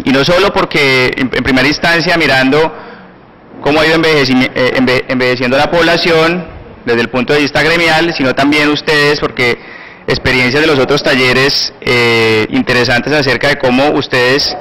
Y no solo porque en primera instancia mirando cómo ha ido envejeciendo la población desde el punto de vista gremial, sino también ustedes porque experiencias de los otros talleres interesantes acerca de cómo ustedes,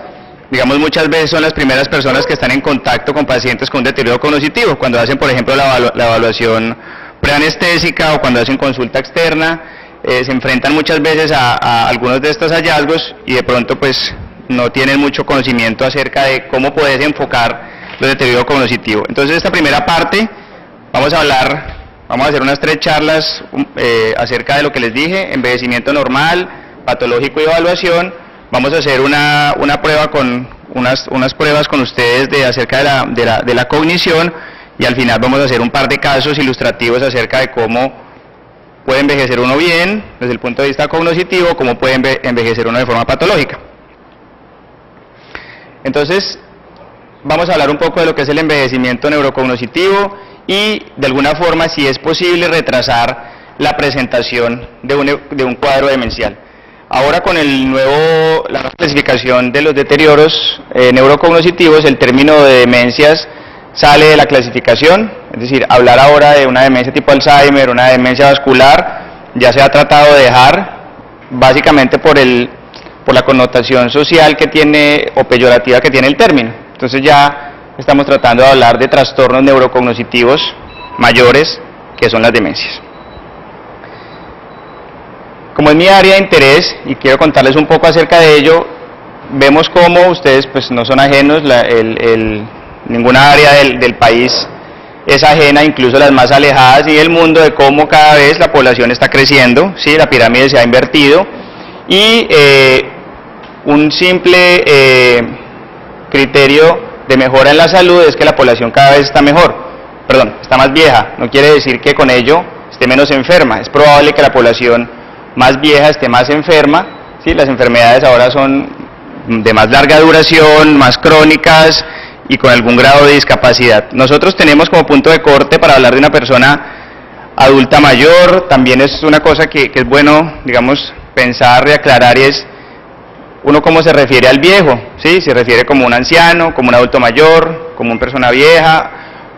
digamos, muchas veces son las primeras personas que están en contacto con pacientes con deterioro cognitivo, cuando hacen, por ejemplo, la evaluación preanestésica o cuando hacen consulta externa, se enfrentan muchas veces a algunos de estos hallazgos y de pronto pues no tienen mucho conocimiento acerca de cómo puedes enfocar los deterioros cognitivos. Entonces esta primera parte vamos a hacer unas 3 charlas acerca de lo que les dije, envejecimiento normal, patológico y evaluación. Vamos a hacer una prueba con unas pruebas con ustedes acerca de la cognición y al final vamos a hacer un par de casos ilustrativos acerca de cómo puede envejecer uno bien desde el punto de vista cognitivo, cómo puede envejecer uno de forma patológica. Entonces, vamos a hablar un poco de lo que es el envejecimiento neurocognitivo y de alguna forma si es posible retrasar la presentación de un cuadro demencial. Ahora con la nueva clasificación de los deterioros neurocognitivos, el término de demencias sale de la clasificación, es decir, hablar ahora de una demencia tipo Alzheimer, una demencia vascular, ya se ha tratado de dejar, básicamente por la connotación social que tiene o peyorativa que tiene el término. Entonces ya estamos tratando de hablar de trastornos neurocognitivos mayores, que son las demencias. Como es mi área de interés y quiero contarles un poco acerca de ello, vemos cómo ustedes pues no son ajenos, ninguna área del país es ajena, incluso las más alejadas y del mundo, de cómo cada vez la población está creciendo, ¿sí? La pirámide se ha invertido y un simple criterio de mejora en la salud es que la población cada vez está está más vieja. No quiere decir que con ello esté menos enferma, es probable que la población más vieja esté más enferma, ¿sí? Las enfermedades ahora son de más larga duración, más crónicas y con algún grado de discapacidad. Nosotros tenemos como punto de corte para hablar de una persona adulta mayor, también es una cosa que es bueno, digamos, pensar y aclarar, y es uno cómo se refiere al viejo, ¿sí? Se refiere como un anciano, como un adulto mayor, como una persona vieja,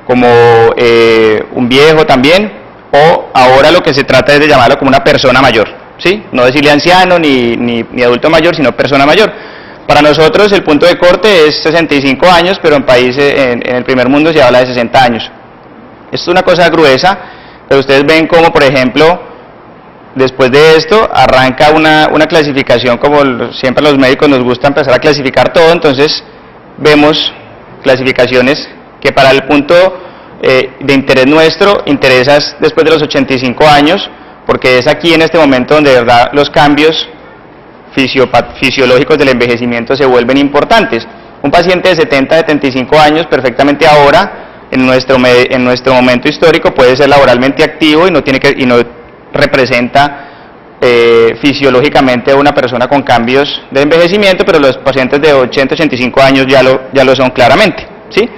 como un viejo también, o ahora lo que se trata es de llamarlo como una persona mayor, ¿sí? No decirle anciano ni adulto mayor, sino persona mayor. Para nosotros el punto de corte es 65 años, pero en países, en el primer mundo se habla de 60 años. Esto es una cosa gruesa, pero ustedes ven como, por ejemplo, después de esto arranca una clasificación, como siempre a los médicos nos gusta empezar a clasificar todo, entonces vemos clasificaciones que para el punto de interés nuestro interesas después de los 85 años, porque es aquí en este momento donde de verdad los cambios fisiológicos del envejecimiento se vuelven importantes. Un paciente de 70-75 años perfectamente ahora, en nuestro momento histórico, puede ser laboralmente activo y no representa fisiológicamente a una persona con cambios de envejecimiento, pero los pacientes de 80-85 años ya lo son claramente, ¿sí?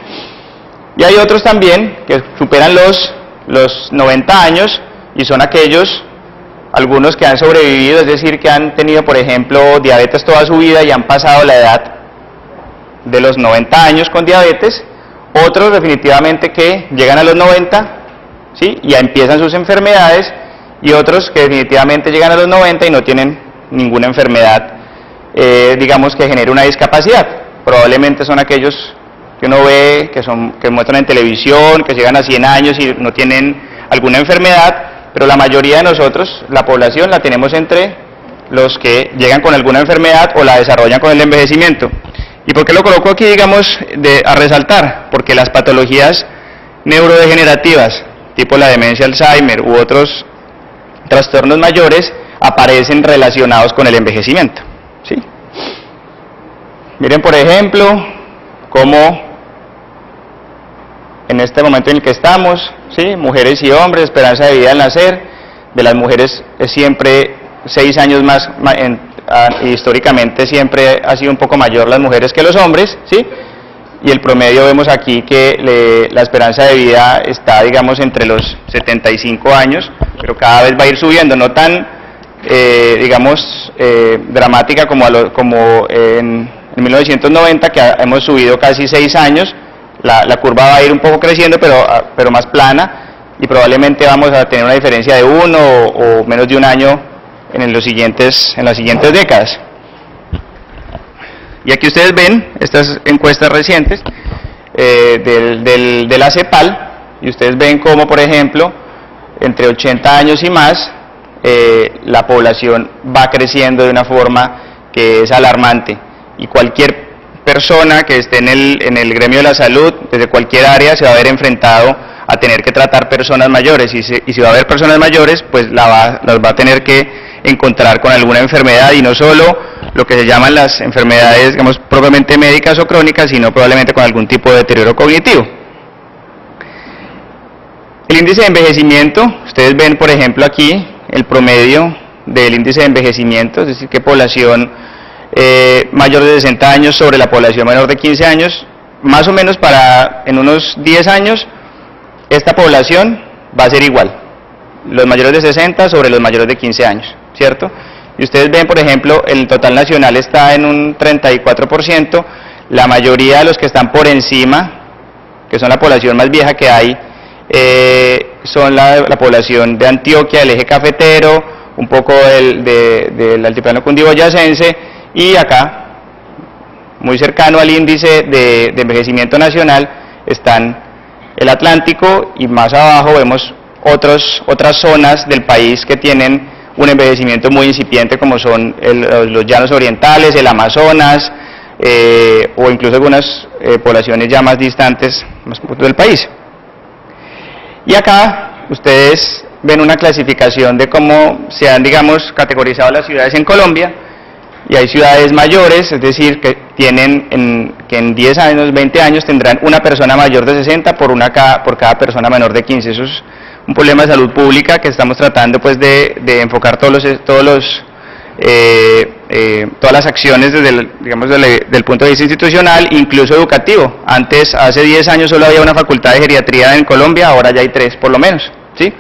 Y hay otros también que superan los 90 años y son algunos que han sobrevivido, es decir, que han tenido, por ejemplo, diabetes toda su vida y han pasado la edad de los 90 años con diabetes. Otros definitivamente que llegan a los 90, ¿sí? Y ya empiezan sus enfermedades, y otros que definitivamente llegan a los 90 y no tienen ninguna enfermedad, digamos, que genere una discapacidad. Probablemente son aquellos que uno ve, que muestran en televisión, que llegan a 100 años y no tienen alguna enfermedad, pero la mayoría de nosotros, la población, la tenemos entre los que llegan con alguna enfermedad o la desarrollan con el envejecimiento. ¿Y por qué lo coloco aquí, digamos, a resaltar? Porque las patologías neurodegenerativas, tipo la demencia Alzheimer u otros trastornos mayores, aparecen relacionados con el envejecimiento, ¿sí? Miren, por ejemplo, cómo en este momento en el que estamos, ¿sí? Mujeres y hombres, esperanza de vida al nacer, de las mujeres es siempre 6 años más, históricamente siempre ha sido un poco mayor las mujeres que los hombres, ¿sí? Y el promedio vemos aquí que la esperanza de vida está, digamos, entre los 75 años, pero cada vez va a ir subiendo, no tan, digamos, dramática como en en 1990, que hemos subido casi 6 años, la curva va a ir un poco creciendo, pero más plana, y probablemente vamos a tener una diferencia de 1 o menos de un año en las siguientes décadas. Y aquí ustedes ven estas encuestas recientes de la CEPAL, y ustedes ven cómo, por ejemplo, entre 80 años y más, la población va creciendo de una forma que es alarmante, y cualquier persona que esté en el gremio de la salud, desde cualquier área, se va a ver enfrentado a tener que tratar personas mayores, y si va a haber personas mayores, pues las va a tener que encontrar con alguna enfermedad, y no solo lo que se llaman las enfermedades, digamos, propiamente médicas o crónicas, sino probablemente con algún tipo de deterioro cognitivo. El índice de envejecimiento, ustedes ven, por ejemplo, aquí el promedio del índice de envejecimiento, es decir, qué población mayor de 60 años sobre la población menor de 15 años, más o menos en unos 10 años, esta población va a ser igual, los mayores de 60 sobre los mayores de 15 años, ¿cierto? Y ustedes ven, por ejemplo, el total nacional está en un 34%, la mayoría de los que están por encima, que son la población más vieja que hay, son la población de Antioquia, del eje cafetero, un poco del altiplano cundiboyacense, y acá, muy cercano al índice de envejecimiento nacional, están el Atlántico, y más abajo vemos otras zonas del país que tienen un envejecimiento muy incipiente, como son los llanos orientales, el Amazonas, o incluso algunas poblaciones ya más distantes, más del país. Y acá ustedes ven una clasificación de cómo se han, digamos, categorizado las ciudades en Colombia, y hay ciudades mayores, es decir, que en 10 años, 20 años tendrán una persona mayor de 60 por cada persona menor de 15. Eso es un problema de salud pública que estamos tratando, pues, de enfocar todas las acciones desde el punto de vista institucional, incluso educativo. Antes, hace 10 años solo había una facultad de geriatría en Colombia, ahora ya hay 3 por lo menos, ¿sí?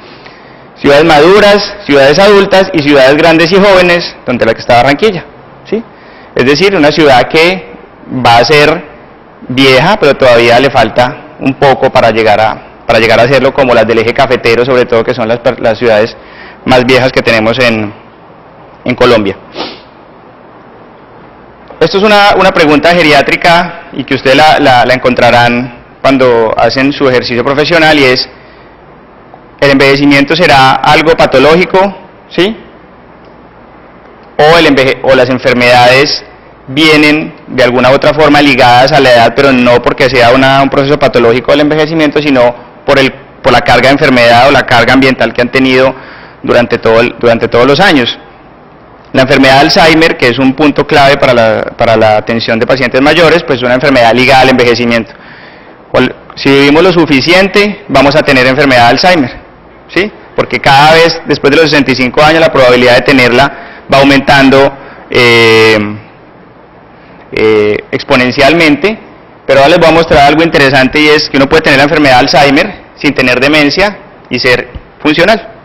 Ciudades maduras, ciudades adultas y ciudades grandes y jóvenes, donde la que está Barranquilla, ¿sí? Es decir, una ciudad que va a ser vieja, pero todavía le falta un poco para llegar a serlo, como las del eje cafetero, sobre todo, que son las ciudades más viejas que tenemos en Colombia. Esto es una pregunta geriátrica, y que ustedes la encontrarán cuando hacen su ejercicio profesional, y es: ¿el envejecimiento será algo patológico? ¿Sí? ¿O las enfermedades vienen de alguna u otra forma ligadas a la edad, pero no porque sea un proceso patológico del envejecimiento, sino por la carga de enfermedad o la carga ambiental que han tenido durante todos los años? La enfermedad de Alzheimer, que es un punto clave para la atención de pacientes mayores, pues es una enfermedad ligada al envejecimiento. Si vivimos lo suficiente, vamos a tener enfermedad de Alzheimer, ¿sí? Porque cada vez, después de los 65 años, la probabilidad de tenerla va aumentando exponencialmente. Pero ahora les voy a mostrar algo interesante, y es que uno puede tener la enfermedad de Alzheimer sin tener demencia y ser funcional.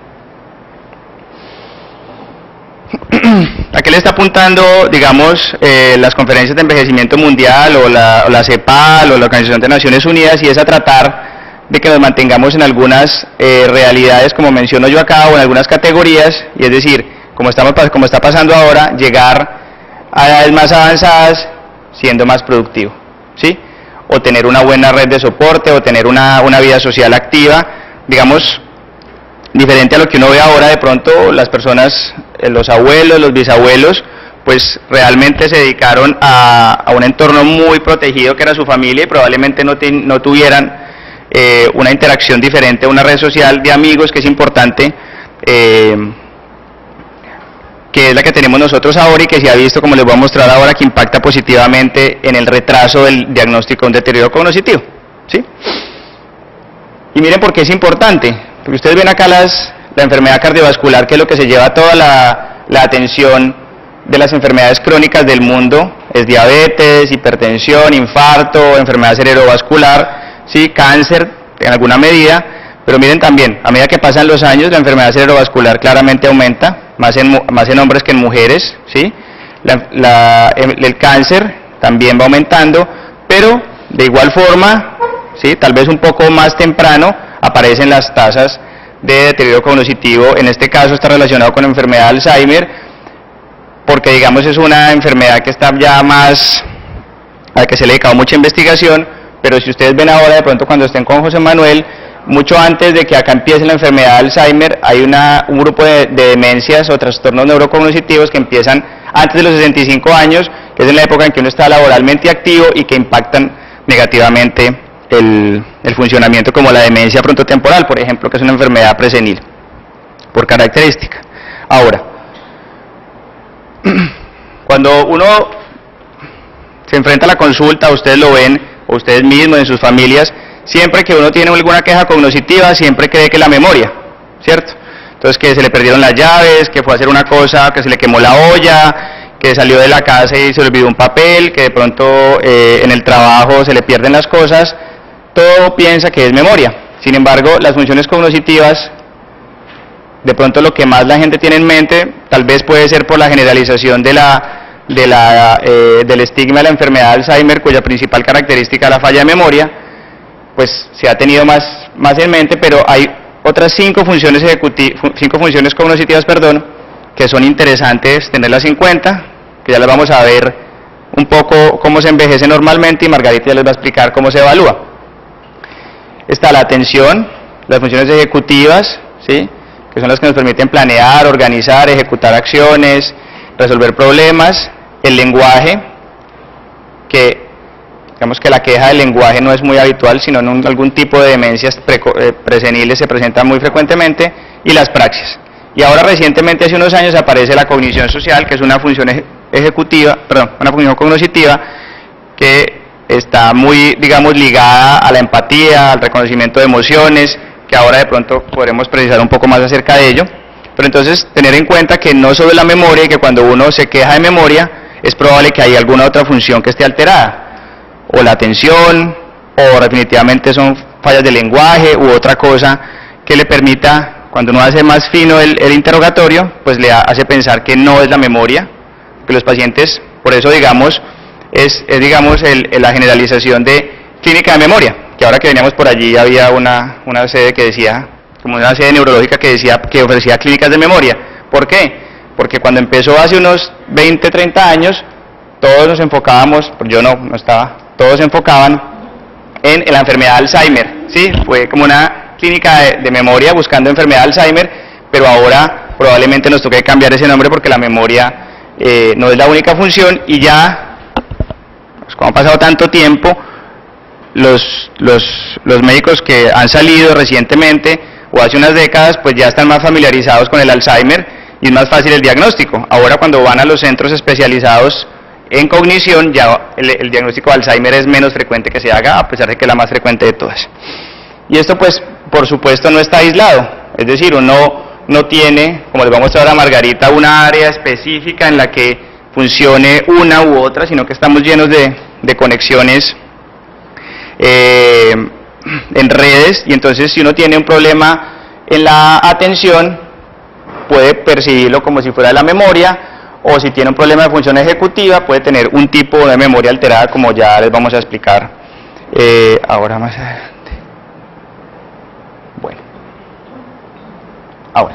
Aquí le está apuntando, digamos, las conferencias de envejecimiento mundial, o la CEPAL, o la Organización de Naciones Unidas, y es a tratar de que nos mantengamos en algunas realidades, como menciono yo acá, o en algunas categorías, y es decir, como está pasando ahora, llegar a edades más avanzadas siendo más productivo, ¿sí? O tener una buena red de soporte, o tener una vida social activa, digamos, diferente a lo que uno ve ahora. De pronto las personas, los abuelos, los bisabuelos, pues realmente se dedicaron a un entorno muy protegido que era su familia, y probablemente no tuvieran una interacción diferente, una red social de amigos, que es importante, que es la que tenemos nosotros ahora, y que se ha visto, como les voy a mostrar ahora, que impacta positivamente en el retraso del diagnóstico de un deterioro cognitivo, ¿sí? Y miren por qué es importante, porque ustedes ven acá la enfermedad cardiovascular, que es lo que se lleva toda la atención de las enfermedades crónicas del mundo, es diabetes, hipertensión, infarto, enfermedad cerebrovascular, ¿sí? Cáncer en alguna medida. Pero miren también, a medida que pasan los años, la enfermedad cerebrovascular claramente aumenta, más en hombres que en mujeres, ¿sí? El cáncer también va aumentando, pero de igual forma, ¿sí?, tal vez un poco más temprano, aparecen las tasas de deterioro cognitivo. En este caso está relacionado con la enfermedad de Alzheimer, porque digamos es una enfermedad que está ya más, a la que se le ha dedicado mucha investigación, pero si ustedes ven ahora de pronto cuando estén con José Manuel, mucho antes de que acá empiece la enfermedad de Alzheimer, hay un grupo de demencias o trastornos neurocognitivos que empiezan antes de los 65 años, que es en la época en que uno está laboralmente activo y que impactan negativamente el funcionamiento, como la demencia frontotemporal, por ejemplo, que es una enfermedad presenil, por característica. Ahora, cuando uno se enfrenta a la consulta, ustedes lo ven, o ustedes mismos en sus familias, siempre que uno tiene alguna queja cognitiva, siempre cree que la memoria, ¿cierto? Entonces, que se le perdieron las llaves, que fue a hacer una cosa, que se le quemó la olla, que salió de la casa y se le olvidó un papel, que de pronto en el trabajo se le pierden las cosas. Todo piensa que es memoria. Sin embargo, las funciones cognitivas, de pronto lo que más la gente tiene en mente, tal vez puede ser por la generalización del estigma de la enfermedad de Alzheimer, cuya principal característica es la falla de memoria, pues se ha tenido más en mente, pero hay otras cinco funciones cognitivas, que son interesantes tenerlas en cuenta, que ya las vamos a ver un poco cómo se envejece normalmente, y Margarita ya les va a explicar cómo se evalúa. Está la atención, las funciones ejecutivas, ¿sí?, que son las que nos permiten planear, organizar, ejecutar acciones, resolver problemas. El lenguaje, que digamos que la queja del lenguaje no es muy habitual, sino en algún tipo de demencias preseniles se presenta muy frecuentemente, y las praxis. Y ahora recientemente, hace unos años, aparece la cognición social, que es una función una función cognitiva que está muy, digamos, ligada a la empatía, al reconocimiento de emociones, que ahora de pronto podremos precisar un poco más acerca de ello. Pero entonces, tener en cuenta que no solo la memoria, y que cuando uno se queja de memoria, es probable que haya alguna otra función que esté alterada, o la atención, o definitivamente son fallas de lenguaje, u otra cosa que le permita, cuando uno hace más fino el interrogatorio, pues le hace pensar que no es la memoria, que los pacientes, por eso digamos, es digamos la generalización de clínica de memoria, que ahora que veníamos por allí había una sede que decía, como una sede neurológica que decía, que ofrecía clínicas de memoria. ¿Por qué? Porque cuando empezó hace unos 20, 30 años, todos nos enfocábamos, yo no estaba, todos se enfocaban en la enfermedad de Alzheimer, ¿sí? Fue como una clínica de memoria buscando enfermedad de Alzheimer, pero ahora probablemente nos toque cambiar ese nombre, porque la memoria no es la única función, y ya, pues como ha pasado tanto tiempo, los médicos que han salido recientemente o hace unas décadas, pues ya están más familiarizados con el Alzheimer y es más fácil el diagnóstico. Ahora, cuando van a los centros especializados en cognición, ya el diagnóstico de Alzheimer es menos frecuente que se haga, a pesar de que es la más frecuente de todas. Y esto, pues, por supuesto, no está aislado, es decir, uno no tiene, como les vamos a mostrar a Margarita, una área específica en la que funcione una u otra, sino que estamos llenos de conexiones en redes, y entonces si uno tiene un problema en la atención, puede percibirlo como si fuera la memoria, o si tiene un problema de función ejecutiva, puede tener un tipo de memoria alterada, como ya les vamos a explicar ahora más adelante. Bueno, ahora,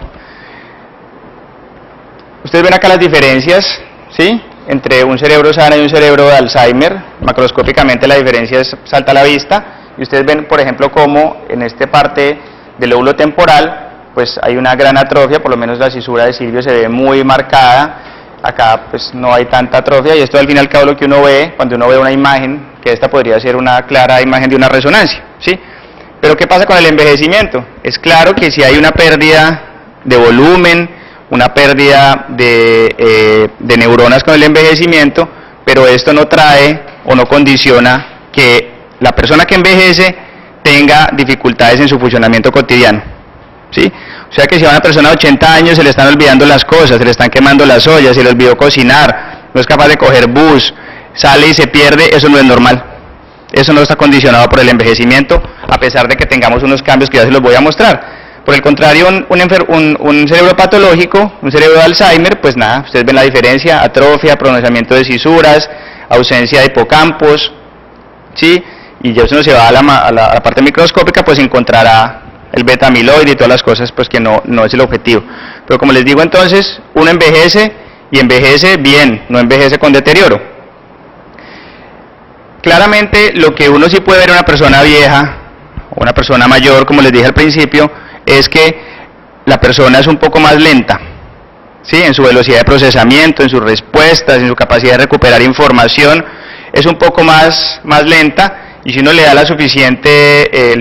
ustedes ven acá las diferencias, ¿sí?, entre un cerebro sano y un cerebro de Alzheimer. Macroscópicamente la diferencia salta a la vista, y ustedes ven, por ejemplo, cómo en esta parte del lóbulo temporal, pues hay una gran atrofia, por lo menos la cisura de Silvio se ve muy marcada. Acá pues no hay tanta atrofia, y esto al fin y al cabo lo que uno ve cuando uno ve una imagen, que esta podría ser una clara imagen de una resonancia, ¿sí? Pero ¿qué pasa con el envejecimiento? Es claro que si hay una pérdida de volumen, una pérdida de neuronas con el envejecimiento, pero esto no trae o no condiciona que la persona que envejece tenga dificultades en su funcionamiento cotidiano, ¿sí? O sea que si a una persona de 80 años se le están olvidando las cosas, se le están quemando las ollas, se le olvidó cocinar, no es capaz de coger bus, sale y se pierde, eso no es normal. Eso no está condicionado por el envejecimiento, a pesar de que tengamos unos cambios que ya se los voy a mostrar. Por el contrario, un cerebro patológico, un cerebro de Alzheimer, pues nada, ustedes ven la diferencia: atrofia, pronunciamiento de cisuras, ausencia de hipocampos, ¿sí? Y ya si uno se va a la parte microscópica, pues encontrará el beta amiloide y todas las cosas, pues que no es el objetivo. Pero como les digo, entonces, uno envejece y envejece bien, no envejece con deterioro. Claramente, lo que uno sí puede ver en una persona vieja o una persona mayor, como les dije al principio, es que la persona es un poco más lenta, ¿sí? En su velocidad de procesamiento, en sus respuestas, en su capacidad de recuperar información, es un poco más lenta. Y si uno le da el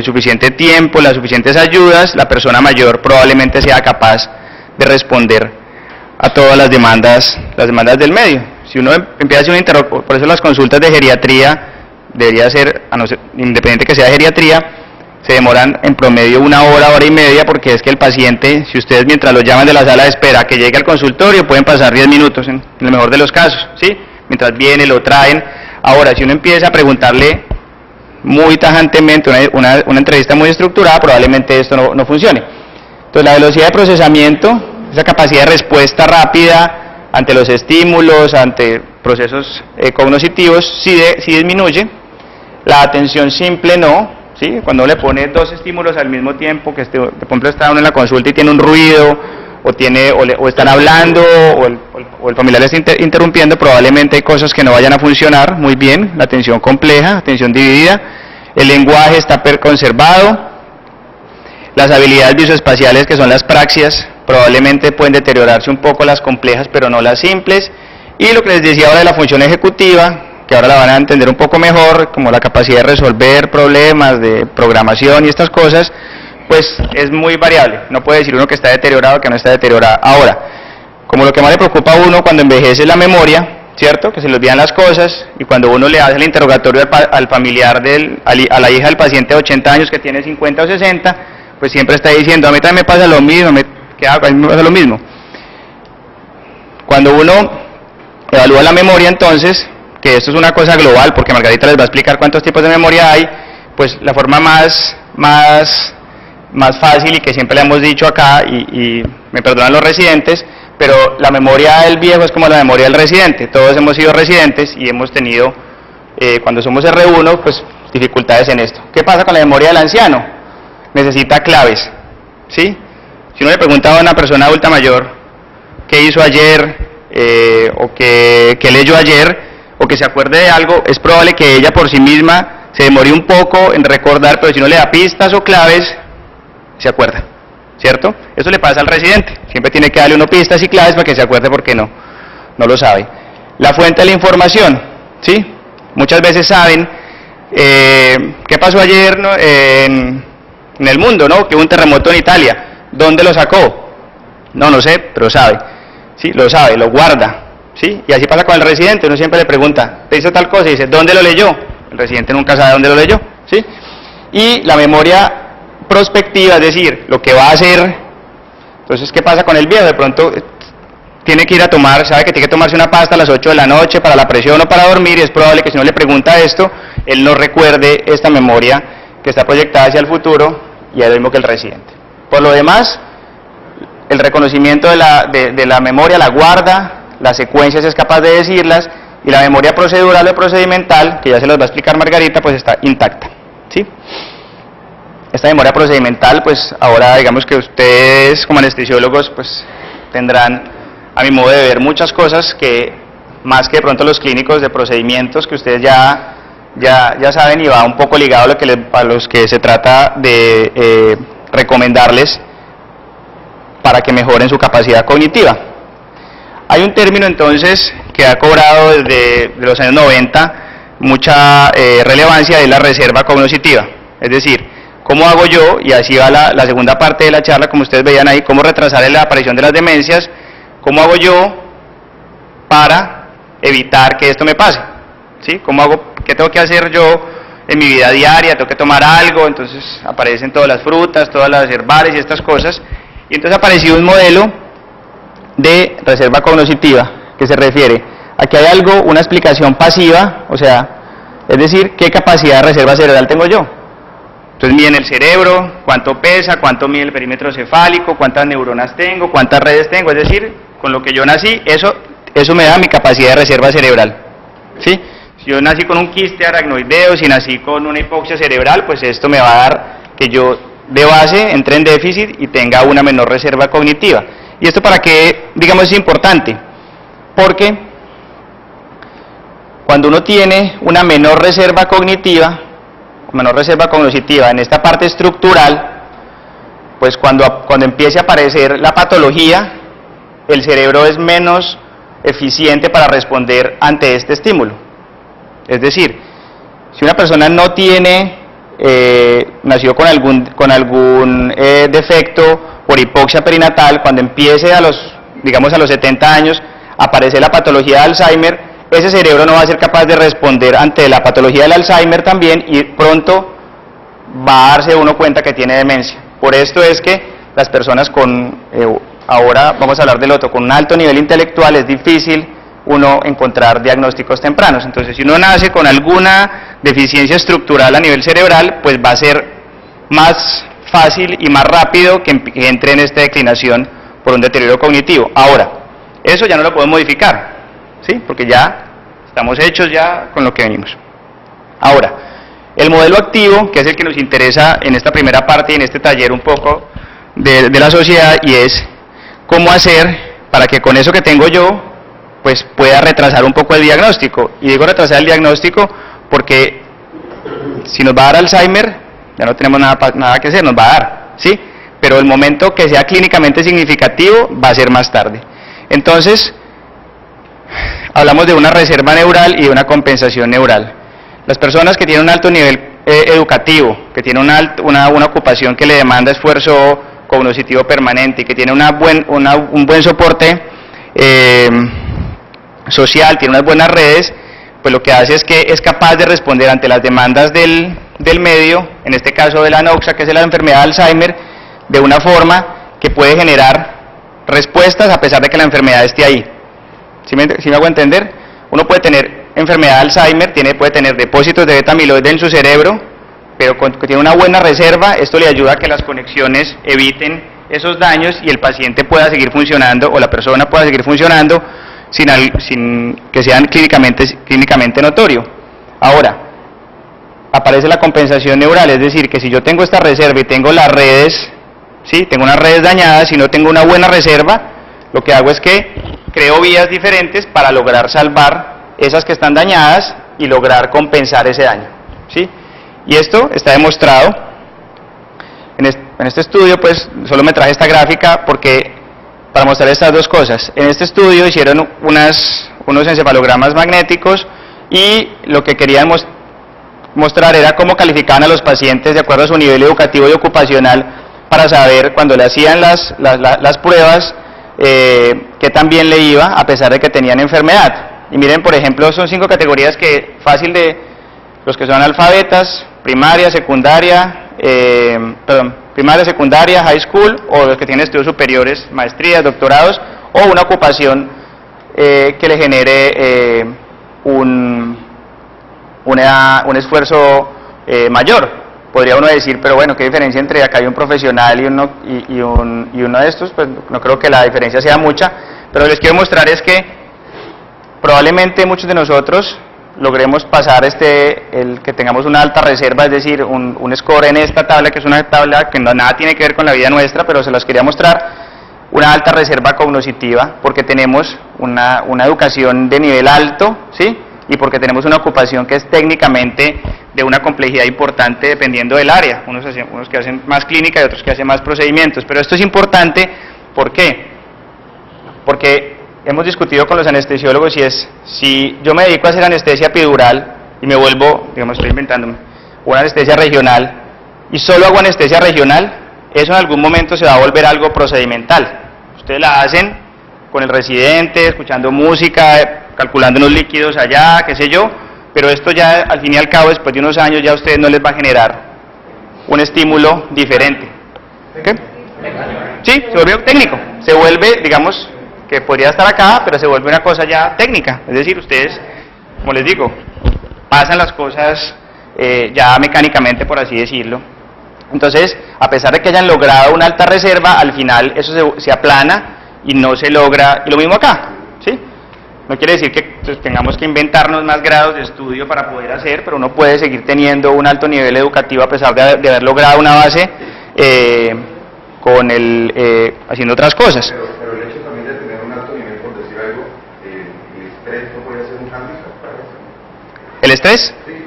suficiente tiempo, las suficientes ayudas, la persona mayor probablemente sea capaz de responder a todas las demandas del medio. Si uno empieza a hacer un interrogatorio, por eso las consultas de geriatría debería ser, independiente que sea de geriatría, se demoran en promedio 1 hora, hora y media, porque es que el paciente, si ustedes mientras lo llaman de la sala de espera que llegue al consultorio, pueden pasar 10 minutos en el mejor de los casos, ¿sí? Mientras viene, lo traen. Ahora, si uno empieza a preguntarle muy tajantemente, una entrevista muy estructurada, probablemente esto no funcione. Entonces, la velocidad de procesamiento, esa capacidad de respuesta rápida ante los estímulos, ante procesos cognitivos, sí disminuye. La atención simple no, ¿sí? Cuando uno le pone 2 estímulos al mismo tiempo, que por ejemplo está uno en la consulta y tiene un ruido, o están hablando, o el familiar está interrumpiendo, probablemente hay cosas que no vayan a funcionar muy bien. La atención compleja, atención dividida, el lenguaje está conservado, las habilidades visoespaciales, que son las praxias, probablemente pueden deteriorarse un poco, las complejas pero no las simples, y lo que les decía ahora de la función ejecutiva, que ahora la van a entender un poco mejor, como la capacidad de resolver problemas, de programación y estas cosas, pues es muy variable. No puede decir uno que está deteriorado o que no está deteriorado. Ahora, como lo que más le preocupa a uno cuando envejece es la memoria, ¿cierto? Que se le olvidan las cosas, y cuando uno le hace el interrogatorio al familiar, a la hija del paciente de 80 años que tiene 50 o 60, pues siempre está diciendo: a mí también me pasa lo mismo, ¿qué hago? A mí me pasa lo mismo. Cuando uno evalúa la memoria, entonces, que esto es una cosa global, porque Margarita les va a explicar cuántos tipos de memoria hay, pues la forma más fácil, y que siempre le hemos dicho acá, y me perdonan los residentes, pero la memoria del viejo es como la memoria del residente. Todos hemos sido residentes y hemos tenido, cuando somos R1, pues dificultades en esto. ¿Qué pasa con la memoria del anciano? Necesita claves, ¿sí? Si uno le pregunta a una persona adulta mayor qué hizo ayer, o qué leyó ayer, o que se acuerde de algo, es probable que ella por sí misma se demore un poco en recordar, pero si no le da pistas o claves, se acuerda, ¿cierto? Eso le pasa al residente, siempre tiene que darle uno pistas y claves para que se acuerde, porque no lo sabe. La fuente de la información, ¿sí? Muchas veces saben qué pasó ayer, ¿no? en el mundo, ¿no? Que hubo un terremoto en Italia. ¿Dónde lo sacó? No sé, pero sabe, ¿sí? Lo sabe, lo guarda, ¿sí? Y así pasa con el residente. Uno siempre le pregunta: ¿te hizo tal cosa? Y dice: ¿dónde lo leyó? El residente nunca sabe dónde lo leyó, ¿sí? Y la memoria prospectiva, es decir, lo que va a hacer. Entonces, ¿qué pasa con el viejo? De pronto tiene que ir a tomar, sabe que tiene que tomarse una pasta a las 8 de la noche para la presión o para dormir, y es probable que si uno le pregunta esto, él no recuerde esta memoria que está proyectada hacia el futuro, y es lo mismo que el residente. Por lo demás, el reconocimiento de la memoria la guarda, las secuencias es capaz de decirlas, y la memoria procedural o procedimental, que ya se los va a explicar Margarita, pues está intacta, ¿sí? Esta memoria procedimental, pues ahora digamos que ustedes como anestesiólogos pues tendrán, a mi modo de ver, muchas cosas que más que de pronto los clínicos de procedimientos, que ustedes ya saben, y va un poco ligado a los que se trata de recomendarles para que mejoren su capacidad cognitiva. Hay un término entonces que ha cobrado desde los años 90 mucha relevancia, es la reserva cognitiva. Es decir, ¿cómo hago yo? Y así va la segunda parte de la charla, como ustedes veían ahí, cómo retrasar la aparición de las demencias. ¿Cómo hago yo para evitar que esto me pase? ¿Sí? ¿Qué tengo que hacer yo en mi vida diaria? ¿Tengo que tomar algo? Entonces aparecen todas las frutas, todas las herbales y estas cosas. Y entonces ha aparecido un modelo de reserva cognitiva que se refiere a que hay algo, una explicación pasiva, o sea, es decir, ¿qué capacidad de reserva cerebral tengo yo? Entonces miden el cerebro, cuánto pesa, cuánto mide el perímetro cefálico, cuántas neuronas tengo, cuántas redes tengo, es decir, con lo que yo nací, eso me da mi capacidad de reserva cerebral, ¿sí? Si yo nací con un quiste aracnoideo, si nací con una hipoxia cerebral, pues esto me va a dar que yo de base entre en déficit y tenga una menor reserva cognitiva. ¿Y esto para qué, digamos, es importante? Porque cuando uno tiene una menor reserva cognitiva, en esta parte estructural, pues cuando empiece a aparecer la patología, el cerebro es menos eficiente para responder ante este estímulo. Es decir, si una persona no tiene, nació con algún defecto por hipoxia perinatal, cuando empiece a los 70 años, aparece la patología de Alzheimer, ese cerebro no va a ser capaz de responder ante la patología del Alzheimer también y pronto va a darse uno cuenta que tiene demencia. Por esto es que las personas ahora vamos a hablar del otro, con un alto nivel intelectual es difícil uno encontrar diagnósticos tempranos. Entonces, si uno nace con alguna deficiencia estructural a nivel cerebral, pues va a ser más fácil y más rápido que entre en esta declinación por un deterioro cognitivo. Ahora, eso ya no lo podemos modificar, ¿sí? Porque ya estamos hechos ya con lo que venimos. Ahora, el modelo activo, que es el que nos interesa en esta primera parte y en este taller un poco de la sociedad, y es cómo hacer para que con eso que tengo yo, pues pueda retrasar un poco el diagnóstico. Y digo retrasar el diagnóstico porque si nos va a dar Alzheimer, ya no tenemos nada que hacer, nos va a dar, ¿sí? Pero el momento que sea clínicamente significativo va a ser más tarde. Entonces, hablamos de una reserva neural y de una compensación neural. Las personas que tienen un alto nivel educativo, que tienen una ocupación que le demanda esfuerzo cognoscitivo permanente y que tiene un buen soporte social, tiene unas buenas redes, pues lo que hace es que es capaz de responder ante las demandas del medio, en este caso de la anoxia, que es la enfermedad de Alzheimer, de una forma que puede generar respuestas a pesar de que la enfermedad esté ahí. ¿Sí me hago entender? Uno puede tener enfermedad de Alzheimer, puede tener depósitos de beta amiloide en su cerebro, pero que tiene una buena reserva, esto le ayuda a que las conexiones eviten esos daños y el paciente pueda seguir funcionando, o la persona pueda seguir funcionando sin que sean clínicamente notorio. Ahora, aparece la compensación neural, es decir, que si yo tengo esta reserva y tengo las redes, ¿sí? Tengo unas redes dañadas y no tengo una buena reserva, lo que hago es que creo vías diferentes para lograr salvar esas que están dañadas y lograr compensar ese daño, ¿sí? Y esto está demostrado. En este estudio, pues, solo me traje esta gráfica para mostrar estas dos cosas. En este estudio hicieron unos encefalogramas magnéticos y lo que querían mostrar era cómo calificaban a los pacientes de acuerdo a su nivel educativo y ocupacional para saber, cuando le hacían las pruebas, qué tan bien le iba a pesar de que tenían enfermedad. Y miren, por ejemplo, son 5 categorías que fácil de los que son analfabetas, primaria, secundaria, high school, o los que tienen estudios superiores, maestrías, doctorados, o una ocupación que le genere un esfuerzo mayor. Podría uno decir, pero bueno, ¿qué diferencia entre acá hay un profesional y uno de estos? Pues no creo que la diferencia sea mucha, pero les quiero mostrar es que probablemente muchos de nosotros logremos pasar el que tengamos una alta reserva, es decir, un score en esta tabla, que es una tabla que nada tiene que ver con la vida nuestra, pero se las quería mostrar, una alta reserva cognitiva, porque tenemos una educación de nivel alto, ¿sí? Y porque tenemos una ocupación que es técnicamente de una complejidad importante dependiendo del área, unos que hacen más clínica y otros que hacen más procedimientos, pero esto es importante, ¿por qué? Porque hemos discutido con los anestesiólogos si yo me dedico a hacer anestesia epidural y me vuelvo, estoy inventándome, una anestesia regional y solo hago anestesia regional, eso en algún momento se va a volver algo procedimental. Ustedes la hacen con el residente, escuchando música, calculando unos líquidos allá, qué sé yo, pero esto ya al fin y al cabo, después de unos años, ya a ustedes no les va a generar un estímulo diferente. ¿Qué? Sí, se vuelve técnico, se vuelve, digamos, que podría estar acá, pero se vuelve una cosa ya técnica, es decir, ustedes, como les digo, pasan las cosas ya mecánicamente, por así decirlo, Entonces, a pesar de que hayan logrado una alta reserva, al final eso se aplana y no se logra, y lo mismo acá, ¿sí? No quiere decir que pues, tengamos que inventarnos más grados de estudio para poder hacer, pero uno puede seguir teniendo un alto nivel educativo a pesar de haber logrado una base haciendo otras cosas. Pero el hecho también de tener un alto nivel, por decir algo, el estrés no puede ser un hándicap para eso. ¿El estrés? Sí,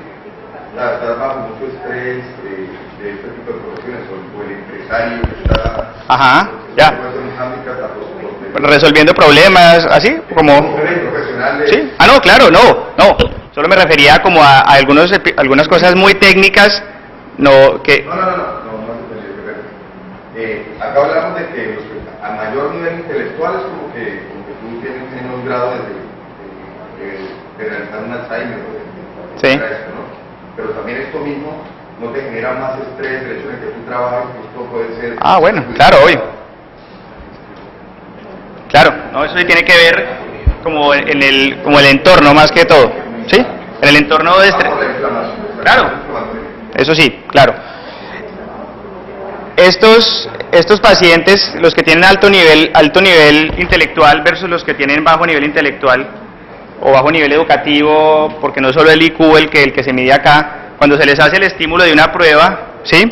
estar bajo mucho estrés de este tipo de profesiones, o el empresario que está... Ajá, ya. Puede ser un hándicap a los resolviendo problemas, así como... ¿Sí? Ah, no, claro, no. Solo me refería como a algunas cosas muy técnicas, no que... No acá hablamos de que a mayor nivel intelectual es como que tú tienes menos grado de realizar un Alzheimer, sí. Esto, ¿no? Pero también esto mismo no te genera más estrés, el hecho de que tú trabajes, pues esto puede ser... Ah, bueno, claro, obvio. Claro, no, eso sí tiene que ver como el entorno más que todo, ¿sí? En el entorno de estrés. Claro, eso sí, claro. Estos pacientes, los que tienen alto nivel intelectual versus los que tienen bajo nivel intelectual o bajo nivel educativo, porque no solo el IQ el que se mide acá, cuando se les hace el estímulo de una prueba, ¿sí?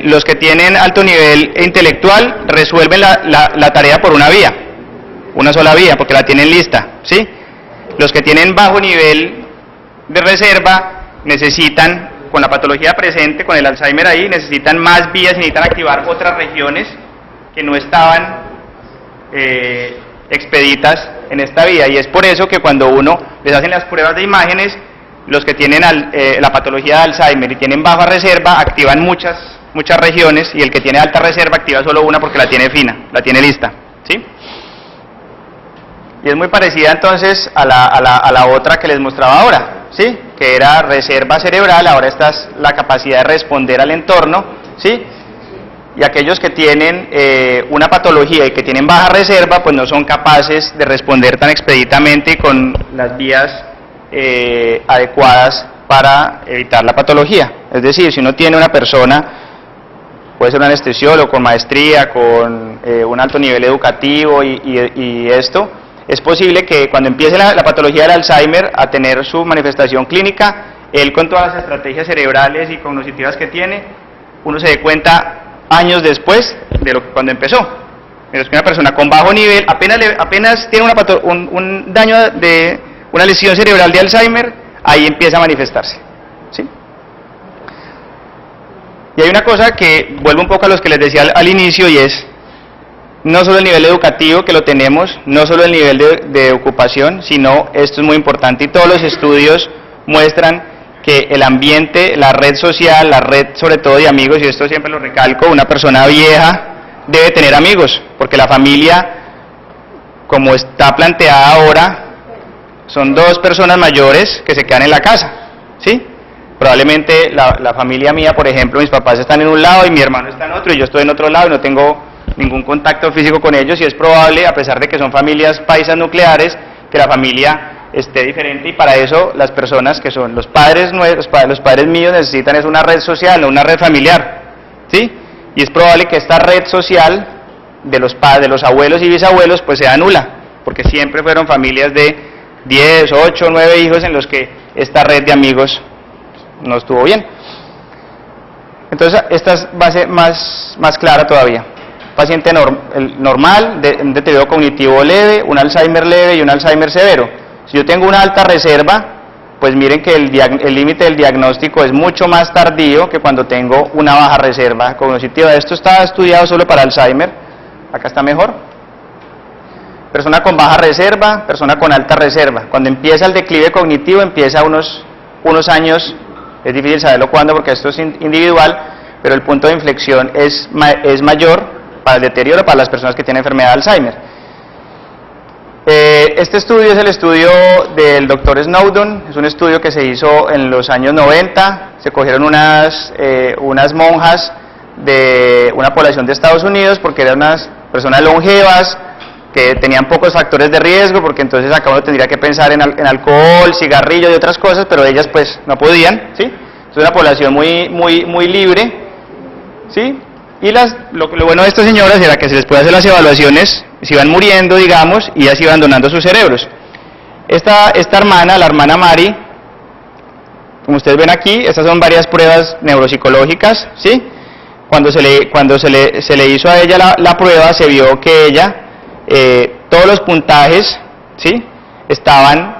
Los que tienen alto nivel intelectual resuelven la tarea por una sola vía, porque la tienen lista, ¿sí? Los que tienen bajo nivel de reserva necesitan, con la patología presente, con el Alzheimer ahí, necesitan más vías y necesitan activar otras regiones que no estaban expeditas en esta vía, y es por eso que cuando uno les hacen las pruebas de imágenes, los que tienen la patología de Alzheimer y tienen baja reserva activan muchas regiones, y el que tiene alta reserva activa solo una porque la tiene fina, la tiene lista, ¿sí? Y es muy parecida entonces a la otra que les mostraba ahora, ¿sí? Que era reserva cerebral. Ahora esta es la capacidad de responder al entorno, ¿sí? Y aquellos que tienen una patología y que tienen baja reserva, pues no son capaces de responder tan expeditamente y con las vías adecuadas para evitar la patología. Es decir, si uno tiene una persona, puede ser un anestesiólogo con maestría, con un alto nivel educativo y esto, es posible que cuando empiece la patología del Alzheimer a tener su manifestación clínica, él con todas las estrategias cerebrales y cognitivas que tiene, uno se dé cuenta años después de cuando empezó. Mientras que una persona con bajo nivel, apenas tiene un daño de una lesión cerebral de Alzheimer, ahí empieza a manifestarse, ¿sí? Y hay una cosa que vuelvo un poco a los que les decía al inicio, y es no solo el nivel educativo que lo tenemos, no solo el nivel de ocupación, sino, esto es muy importante, y todos los estudios muestran que el ambiente, la red social, la red sobre todo de amigos, y esto siempre lo recalco, una persona vieja debe tener amigos, porque la familia, como está planteada ahora, son dos personas mayores que se quedan en la casa, ¿sí? Probablemente la familia mía, por ejemplo, mis papás están en un lado y mi hermano está en otro, y yo estoy en otro lado y no tengo ningún contacto físico con ellos, y es probable, a pesar de que son familias paisas nucleares, que la familia esté diferente, y para eso las personas que son los padres míos necesitan es una red social, no una red familiar, ¿sí? Y es probable que esta red social de los abuelos y bisabuelos pues sea nula, porque siempre fueron familias de 10, 8, 9 hijos en los que esta red de amigos no estuvo bien. Entonces esta va a ser más clara todavía. Paciente normal, un deterioro cognitivo leve, un Alzheimer leve y un Alzheimer severo. Si yo tengo una alta reserva, pues miren que el límite del diagnóstico es mucho más tardío que cuando tengo una baja reserva cognitiva. Esto está estudiado solo para Alzheimer, acá está mejor. Persona con baja reserva, persona con alta reserva. Cuando empieza el declive cognitivo, empieza unos años, es difícil saberlo cuándo porque esto es individual, pero el punto de inflexión es mayor para el deterioro para las personas que tienen enfermedad de Alzheimer. Este estudio es el estudio del doctor Snowdon, es un estudio que se hizo en los años 90, se cogieron unas monjas de una población de Estados Unidos porque eran unas personas longevas que tenían pocos factores de riesgo, porque entonces acá uno tendría que pensar en alcohol, cigarrillo y otras cosas, pero ellas pues no podían, ¿sí? Es una población muy libre, ¿sí? Y lo bueno de estas señoras era que se les puede hacer las evaluaciones, se iban muriendo, digamos, y ellas iban donando sus cerebros. Esta hermana, la hermana Mari, como ustedes ven aquí, estas son varias pruebas neuropsicológicas, ¿sí? Cuando se le hizo a ella la prueba, se vio que ella, todos los puntajes, ¿sí?, estaban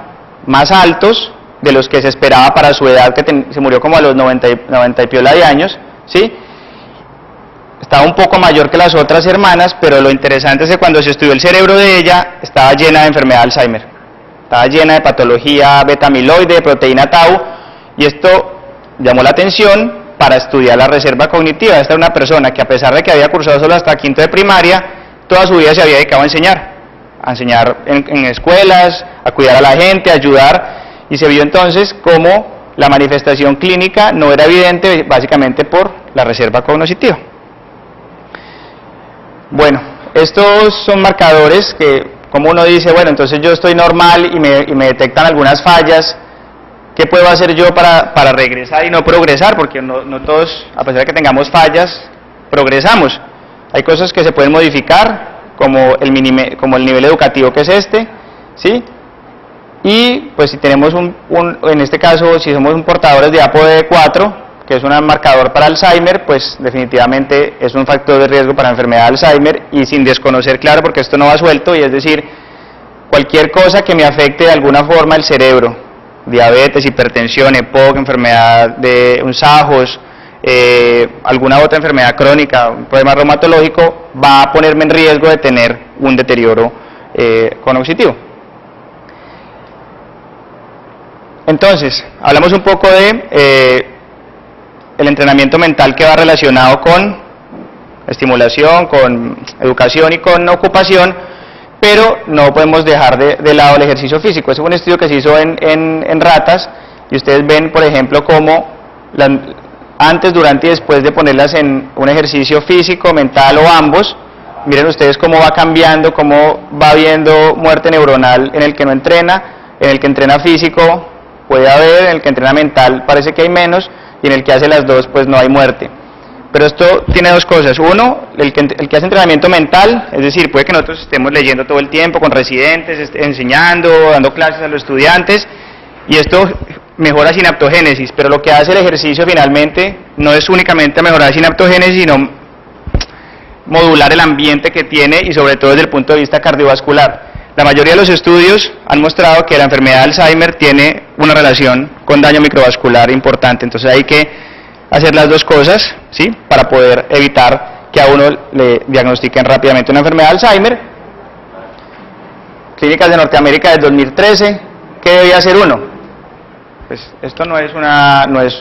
más altos de los que se esperaba para su edad, que se murió como a los 90 y piola de años, ¿sí? Estaba un poco mayor que las otras hermanas, pero lo interesante es que cuando se estudió el cerebro de ella, estaba llena de enfermedad de Alzheimer, estaba llena de patología beta-amiloide, de proteína tau, y esto llamó la atención para estudiar la reserva cognitiva. Esta era una persona que, a pesar de que había cursado solo hasta quinto de primaria, toda su vida se había dedicado a enseñar en escuelas, a cuidar a la gente, a ayudar, y se vio entonces cómo la manifestación clínica no era evidente, básicamente por la reserva cognitiva. Bueno, estos son marcadores que, como uno dice, bueno, entonces yo estoy normal y me detectan algunas fallas. ¿Qué puedo hacer yo para regresar y no progresar? Porque no todos, a pesar de que tengamos fallas, progresamos. Hay cosas que se pueden modificar, como el nivel educativo que es este, ¿sí? Y pues si tenemos en este caso, si somos portadores de ApoE4, que es un marcador para Alzheimer, pues definitivamente es un factor de riesgo para enfermedad de Alzheimer, y sin desconocer, claro, porque esto no va suelto, y es decir, cualquier cosa que me afecte de alguna forma el cerebro, diabetes, hipertensión, EPOC, enfermedad de Sajos, alguna otra enfermedad crónica, un problema reumatológico, va a ponerme en riesgo de tener un deterioro cognitivo. Entonces, hablamos un poco de el entrenamiento mental, que va relacionado con estimulación, con educación y con ocupación, pero no podemos dejar de lado el ejercicio físico. Ese fue un estudio que se hizo en ratas, y ustedes ven, por ejemplo, cómo antes, durante y después de ponerlas en un ejercicio físico, mental o ambos, miren ustedes cómo va cambiando, cómo va habiendo muerte neuronal en el que no entrena, en el que entrena físico puede haber, en el que entrena mental parece que hay menos, y en el que hace las dos pues no hay muerte. Pero esto tiene dos cosas. Uno, el que hace entrenamiento mental, es decir, puede que nosotros estemos leyendo todo el tiempo con residentes, enseñando, dando clases a los estudiantes, y esto mejora sinaptogénesis, pero lo que hace el ejercicio finalmente no es únicamente mejorar sinaptogénesis, sino modular el ambiente que tiene, y sobre todo desde el punto de vista cardiovascular. La mayoría de los estudios han mostrado que la enfermedad de Alzheimer tiene una relación con daño microvascular importante, entonces hay que hacer las dos cosas, ¿sí?, para poder evitar que a uno le diagnostiquen rápidamente una enfermedad de Alzheimer. Clínicas de Norteamérica del 2013, ¿qué debía hacer uno? Pues esto no es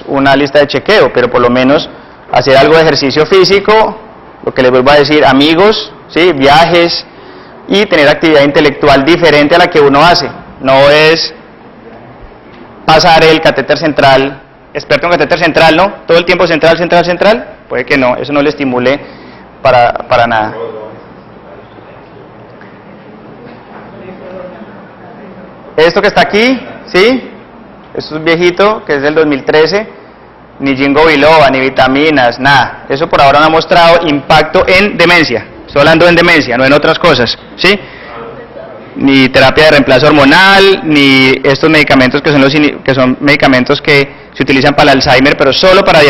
una lista de chequeo, pero por lo menos hacer algo de ejercicio físico, lo que les vuelvo a decir, amigos, ¿sí?, viajes, y tener actividad intelectual diferente a la que uno hace. No es pasar el catéter central, experto en catéter central, ¿no? Todo el tiempo central, puede que no, eso no le estimule para nada. Esto que está aquí, ¿sí? Esto es viejito, que es del 2013, ni ginkgo biloba, ni vitaminas, nada. Eso por ahora no ha mostrado impacto en demencia. Estoy hablando en demencia, no en otras cosas, ¿sí? Ni terapia de reemplazo hormonal, ni estos medicamentos que son medicamentos que se utilizan para el Alzheimer, pero solo para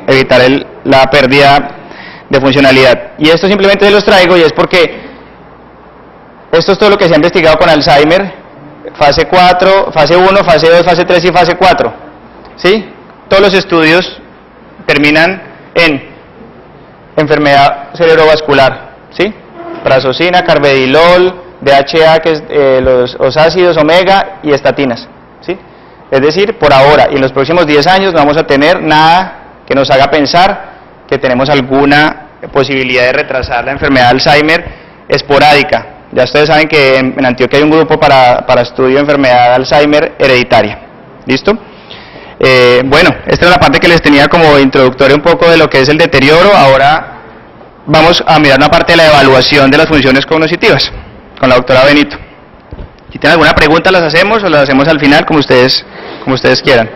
evitar la pérdida de funcionalidad. Y esto simplemente se los traigo, y es porque esto es todo lo que se ha investigado con Alzheimer, fase 4, fase 1, fase 2, fase 3 y fase 4, ¿sí? Todos los estudios terminan en enfermedad cerebrovascular, ¿sí? Prazosina, carvedilol, DHA, que es los ácidos omega, y estatinas, ¿sí? Es decir, por ahora y en los próximos 10 años no vamos a tener nada que nos haga pensar que tenemos alguna posibilidad de retrasar la enfermedad de Alzheimer esporádica. Ya ustedes saben que en Antioquia hay un grupo para estudio de enfermedad de Alzheimer hereditaria. ¿Listo? Bueno, esta es la parte que les tenía como introductoria un poco de lo que es el deterioro. Ahora vamos a mirar una parte de la evaluación de las funciones cognitivas con la doctora Benito. Si tienen alguna pregunta las hacemos, o las hacemos al final, como ustedes quieran.